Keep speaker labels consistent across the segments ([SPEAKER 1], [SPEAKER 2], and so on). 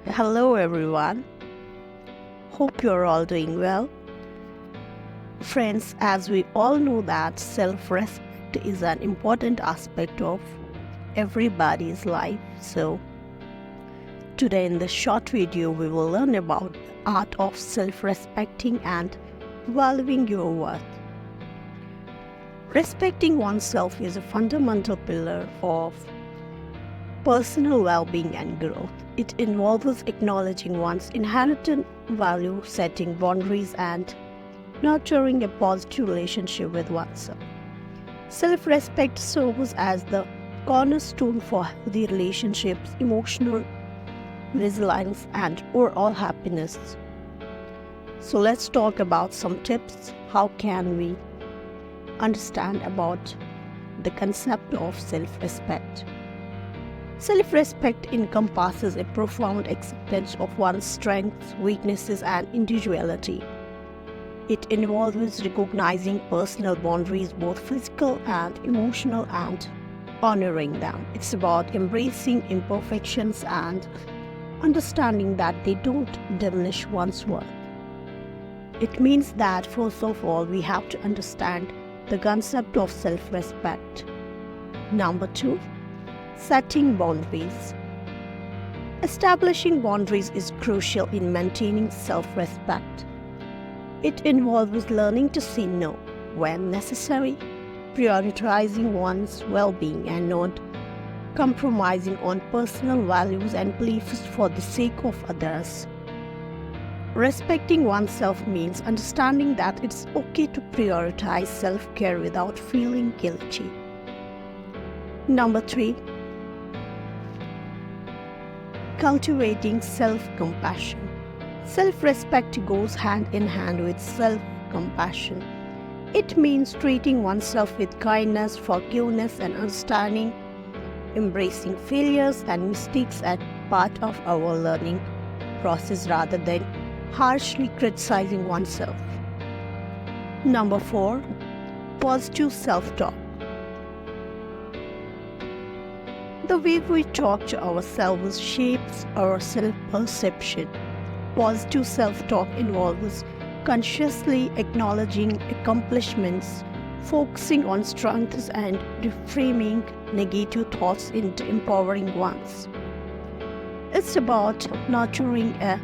[SPEAKER 1] Hello everyone. Hope you're all doing well. Friends, as we all know that self-respect is an important aspect of everybody's life. So today in this short video we will learn about the art of self-respecting and valuing your worth. Respecting oneself is a fundamental pillar of personal well-being and growth. It involves acknowledging one's inherent value, setting boundaries, and nurturing a positive relationship with oneself. Self-respect serves as the cornerstone for healthy relationships, emotional resilience, and overall happiness. So let's talk about some tips. How can we understand about the concept of self-respect? Self-respect encompasses a profound acceptance of one's strengths, weaknesses, and individuality. It involves recognizing personal boundaries, both physical and emotional, and honoring them. It's about embracing imperfections and understanding that they don't diminish one's worth. It means that, first of all, we have to understand the concept of self-respect. Number 2. Setting boundaries. Establishing boundaries is crucial in maintaining self-respect. It involves learning to say no when necessary, prioritizing one's well-being, and not compromising on personal values and beliefs for the sake of others. Respecting oneself means understanding that it's okay to prioritize self-care without feeling guilty. Number 3. Cultivating self-compassion. Self-respect goes hand in hand with self-compassion. It means treating oneself with kindness, forgiveness, and understanding, embracing failures and mistakes as part of our learning process rather than harshly criticizing oneself. Number 4. Positive self-talk. The way we talk to ourselves shapes our self-perception. Positive self-talk involves consciously acknowledging accomplishments, focusing on strengths, and reframing negative thoughts into empowering ones. It's about nurturing a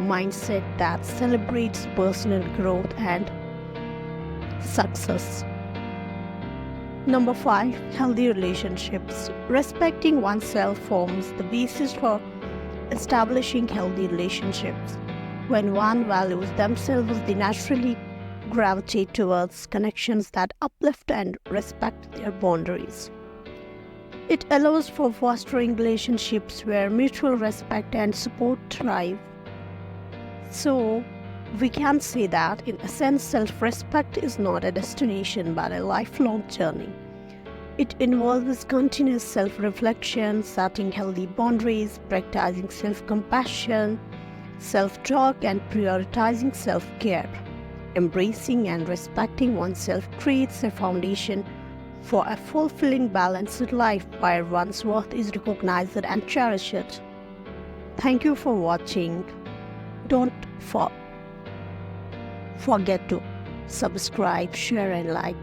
[SPEAKER 1] mindset that celebrates personal growth and success. Number 5. Healthy relationships. Respecting oneself forms the basis for establishing healthy relationships. When one values themselves, they naturally gravitate towards connections that uplift and respect their boundaries. It allows for fostering relationships where mutual respect and support thrive. So, we can say that, in a sense, self-respect is not a destination but a lifelong journey. It involves continuous self-reflection, setting healthy boundaries, practicing self-compassion, self-talk, and prioritizing self-care. Embracing and respecting oneself creates a foundation for a fulfilling, balanced life where one's worth is recognized and cherished. Thank you for watching. Don't forget to subscribe, share, and like.